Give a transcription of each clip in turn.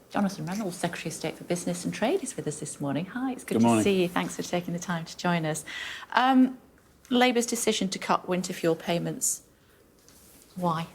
Jonathan Reynolds, Secretary of State for Business and Trade, is with us this morning. Hi, it's good Good morning. to see you. Thanks for taking the time to join us. Labour's decision to cut winter fuel payments, why?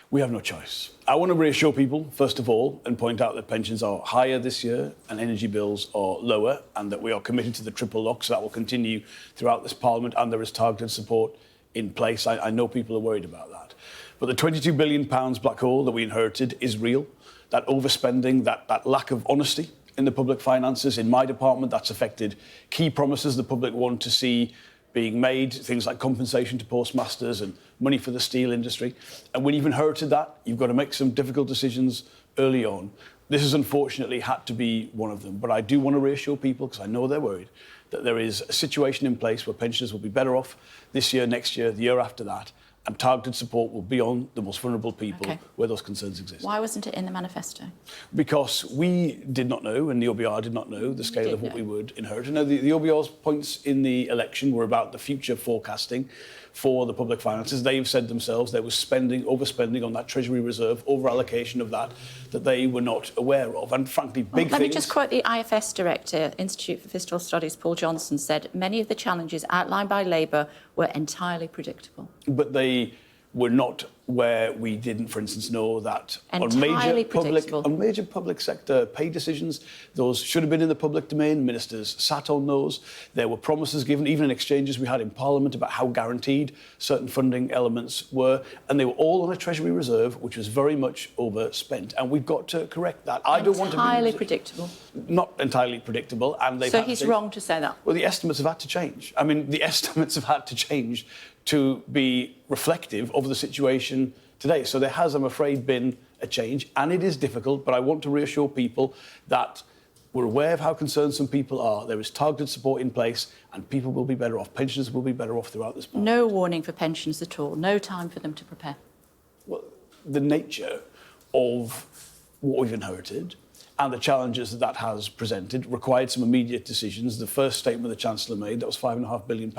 We have no choice. I want to reassure people, first of all, and point out that pensions are higher this year and energy bills are lower, and that we are committed to the triple lock, so that will continue throughout this Parliament, and there is targeted support in place. I know people are worried about that. But the £22 billion black hole that we inherited is real. That overspending, that lack of honesty in the public finances, in my department, that's affected key promises the public want to see being made, things like compensation to postmasters and money for the steel industry. And when you've inherited that, you've got to make some difficult decisions early on. This has unfortunately had to be one of them. But I do want to reassure people, because I know they're worried, that there is a situation in place where pensioners will be better off this year, next year, the year after that, and targeted support will be on the most vulnerable people where those concerns exist. Why wasn't it in the manifesto? Because we did not know, and the OBR did not know, the scale of what we would inherit. No, the OBR's points in the election were about the future forecasting for the public finances. They've said themselves there was overspending on that Treasury reserve, over-allocation of that they were not aware of. And frankly, big things... Let me just quote the IFS Director, Institute for Fiscal Studies, Paul Johnson, said many of the challenges outlined by Labour were entirely predictable. But they were not where we didn't, for instance, know that on major public sector pay decisions, those should have been in the public domain. Ministers sat on those. There were promises given, even in exchanges we had in Parliament, about how guaranteed certain funding elements were, and they were all on a Treasury reserve, which was very much overspent, and we've got to correct that. I don't want to be entirely predictable. Not entirely predictable, and they've so he's wrong to say that. Well, the estimates have had to change. I mean, the estimates have had to change to be reflective of the situation today. So there has, I'm afraid, been a change, and it is difficult, but I want to reassure people that we're aware of how concerned some people are. There is targeted support in place, and people will be better off. Pensioners will be better off throughout this Parliament. No warning for pensions at all? No time for them to prepare? Well, the nature of what we've inherited and the challenges that has presented required some immediate decisions. The first statement the Chancellor made, that was £5.5 billion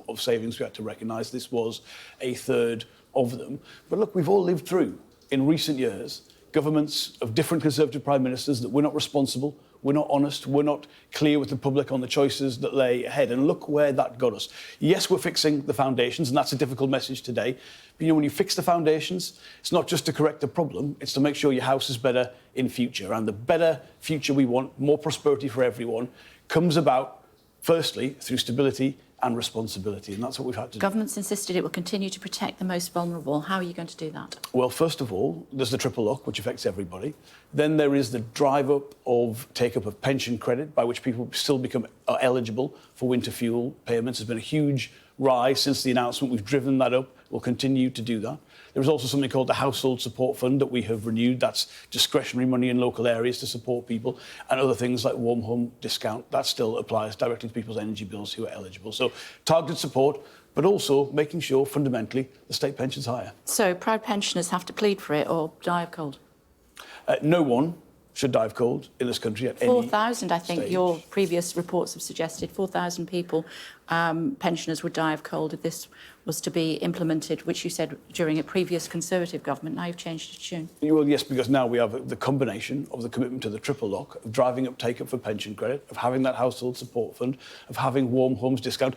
of savings we had to recognise. This was a third of them. But look, we've all lived through, in recent years, governments of different Conservative Prime Ministers that were not responsible, we're not honest, we're not clear with the public on the choices that lay ahead. And look where that got us. Yes, we're fixing the foundations, and that's a difficult message today. But, when you fix the foundations, it's not just to correct the problem, it's to make sure your house is better in future. And the better future we want, more prosperity for everyone, comes about, firstly, through stability and responsibility, and that's what we've had to do. Government's insisted it will continue to protect the most vulnerable. How are you going to do that? Well, first of all, there's the triple lock, which affects everybody. Then there is the drive-up of take-up of pension credit, by which people still become eligible for winter fuel payments. There's been a huge rise since the announcement. We've driven that up. We'll continue to do that. There is also something called the Household Support Fund that we have renewed. That's discretionary money in local areas to support people, and other things like warm home discount. That still applies directly to people's energy bills who are eligible. So targeted support, but also making sure, fundamentally, the state pension's higher. So proud pensioners have to plead for it or die of cold? No one should die of cold in this country at 4,000, I think stage. Your previous reports have suggested 4,000 people, pensioners would die of cold if this was to be implemented, which you said during a previous Conservative government. Now you've changed your tune. Well, yes, because now we have the combination of the commitment to the triple lock, of driving up take-up for pension credit, of having that household support fund, of having warm homes discount.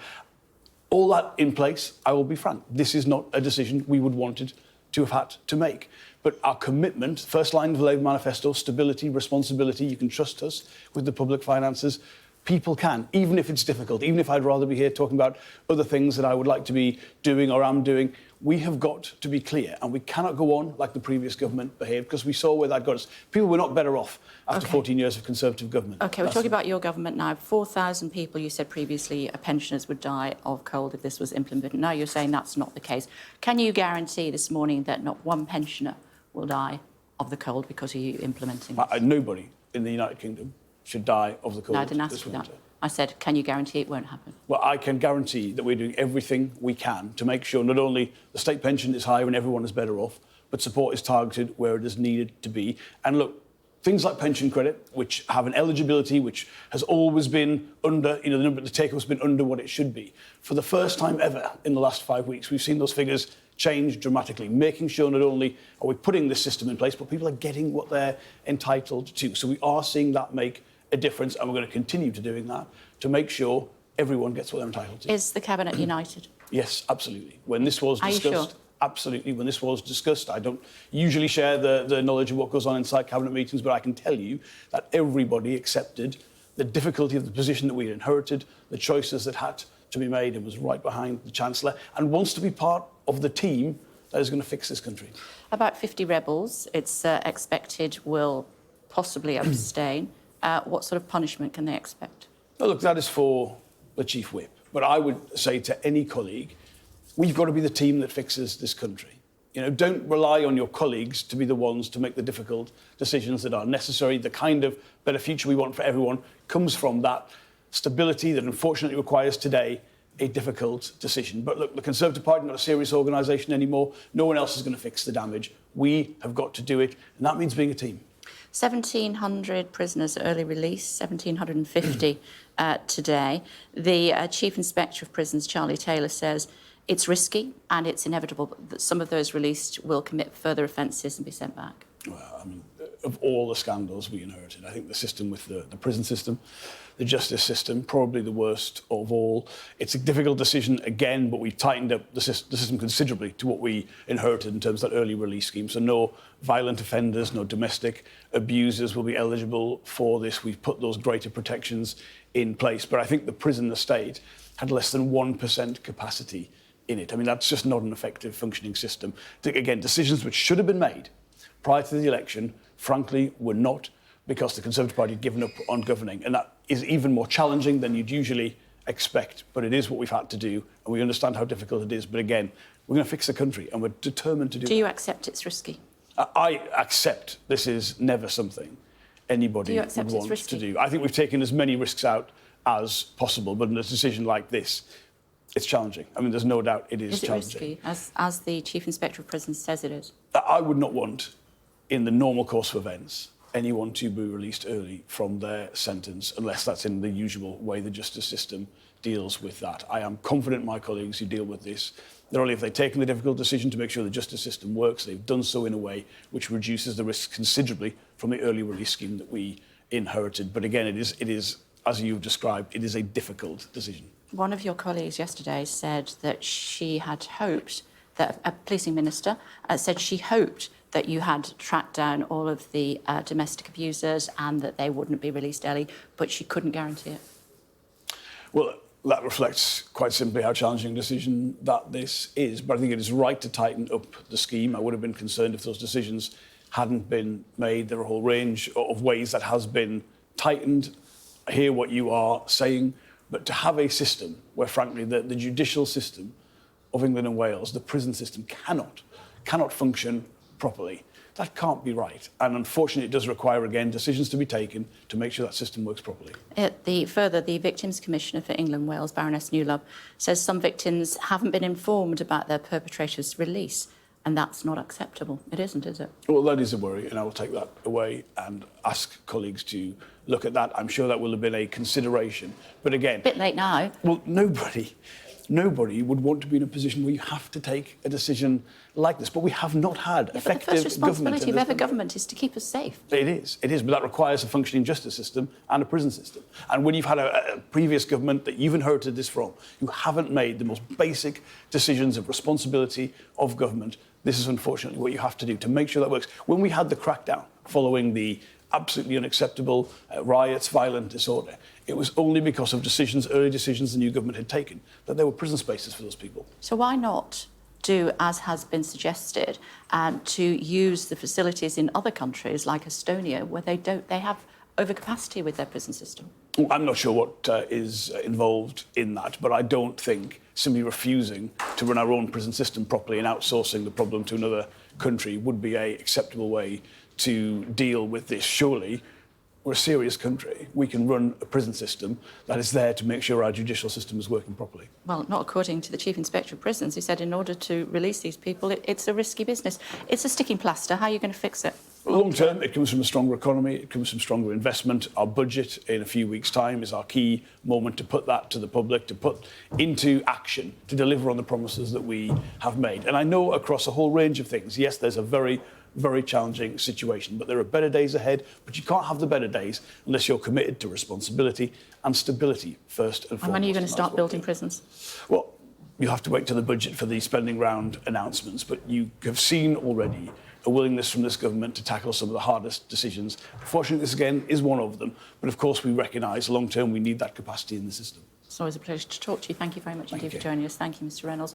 All that in place, I will be frank, this is not a decision we would wanted to have had to make. But our commitment, first line of the Labour manifesto, stability, responsibility, you can trust us with the public finances. People can, even if it's difficult, even if I'd rather be here talking about other things that I would like to be doing or am doing. We have got to be clear, and we cannot go on like the previous government behaved, because we saw where that got us. People were not better off after 14 years of Conservative government. OK, we're talking about your government now. 4,000 people, you said previously, pensioners would die of cold if this was implemented. Now you're saying that's not the case. Can you guarantee this morning that not one pensioner will die of the cold because of you implementing this? Nobody in the United Kingdom should die of the cold. No, I didn't ask you that. I said, can you guarantee it won't happen? Well, I can guarantee that we're doing everything we can to make sure not only the state pension is higher and everyone is better off, but support is targeted where it is needed to be. And look, things like pension credit, which have an eligibility which has always been under, the take-up has been under what it should be. For the first time ever in the last 5 weeks, we've seen those figures changed dramatically, making sure not only are we putting this system in place, but people are getting what they're entitled to. So we are seeing that make a difference, and we're going to continue to doing that to make sure everyone gets what they're entitled to. Is the Cabinet united? Yes, absolutely. When this was discussed, Are you sure? absolutely. When this was discussed, I don't usually share the knowledge of what goes on inside Cabinet meetings, but I can tell you that everybody accepted the difficulty of the position that we inherited, the choices that had to be made, and was right behind the Chancellor, and wants to be part of the team that is going to fix this country. About 50 rebels, it's expected, will possibly abstain. What sort of punishment can they expect? Now, look, that is for the Chief Whip. But I would say to any colleague, we've got to be the team that fixes this country. You know, don't rely on your colleagues to be the ones to make the difficult decisions that are necessary. The kind of better future we want for everyone comes from that stability that unfortunately requires today a difficult decision. But look, the Conservative Party is not a serious organisation anymore. No one else is going to fix the damage. We have got to do it, and that means being a team. 1,700 prisoners early release, 1,750 today. The Chief Inspector of Prisons, Charlie Taylor, says it's risky and it's inevitable that some of those released will commit further offences and be sent back. Well, I mean, of all the scandals we inherited, I think the system with the prison system, the justice system, probably the worst of all. It's a difficult decision again, but we've tightened up the system considerably to what we inherited in terms of that early release scheme. So no violent offenders, no domestic abusers will be eligible for this. We've put those greater protections in place. But I think the prison estate had less than 1% capacity in it. I mean, that's just not an effective functioning system. Again, decisions which should have been made prior to the election, frankly, were not, because the Conservative Party had given up on governing. And that is even more challenging than you'd usually expect. But it is what we've had to do, and we understand how difficult it is. But again, we're going to fix the country, and we're determined to do that. Do you accept it's risky? I accept this is never something anybody would want to do. I think we've taken as many risks out as possible, but in a decision like this, it's challenging. I mean, there's no doubt it is challenging. Is it risky, as the Chief Inspector of Prisons says it is? I would not want, in the normal course of events, anyone to be released early from their sentence, unless that's in the usual way the justice system deals with that. I am confident my colleagues who deal with this, not only have they taken the difficult decision to make sure the justice system works, they've done so in a way which reduces the risks considerably from the early release scheme that we inherited. But again, it is, as you've described, it is a difficult decision. One of your colleagues yesterday said that she had hoped that a policing minister said she hoped that you had tracked down all of the domestic abusers and that they wouldn't be released early, but she couldn't guarantee it. Well, that reflects quite simply how challenging a decision that this is. But I think it is right to tighten up the scheme. I would have been concerned if those decisions hadn't been made. There are a whole range of ways that has been tightened. I hear what you are saying, but to have a system where, frankly, the judicial system of England and Wales, the prison system, cannot function properly, that can't be right. And unfortunately, it does require, again, decisions to be taken to make sure that system works properly. The Victims Commissioner for England and Wales, Baroness Newlove, says some victims haven't been informed about their perpetrator's release, and that's not acceptable. It isn't, is it? Well, that is a worry, and I will take that away and ask colleagues to look at that. I'm sure that will have been a consideration. But again... A bit late now. Well, nobody would want to be in a position where you have to take a decision like this. But we have not had effective government. But the first responsibility of every government is to keep us safe. It is, but that requires a functioning justice system and a prison system. And when you've had a previous government that you've inherited this from, who haven't made the most basic decisions of responsibility of government, this is unfortunately what you have to do to make sure that works. When we had the crackdown following the absolutely unacceptable riots, violent disorder, it was only because of early decisions the new government had taken, that there were prison spaces for those people. So why not do, as has been suggested, to use the facilities in other countries like Estonia, where they have overcapacity with their prison system? I'm not sure what is involved in that, but I don't think simply refusing to run our own prison system properly and outsourcing the problem to another country would be an acceptable way to deal with this. Surely, we're a serious country. We can run a prison system that is there to make sure our judicial system is working properly. Well, not according to the Chief Inspector of Prisons, who said in order to release these people, it's a risky business. It's a sticking plaster. How are you going to fix it? Long term, it comes from a stronger economy, it comes from stronger investment. Our budget in a few weeks' time is our key moment to put that to the public, to put into action, to deliver on the promises that we have made. And I know across a whole range of things, yes, there's a very challenging situation, but there are better days ahead. But you can't have the better days unless you're committed to responsibility and stability first and foremost. And when are you going to start building prisons? Well, you have to wait till the budget for the spending round announcements, but you have seen already a willingness from this government to tackle some of the hardest decisions. Fortunately, this again is one of them, but of course we recognise long term we need that capacity in the system. It's always a pleasure to talk to you. Thank you very much indeed for joining us. Thank you, Mr. Reynolds.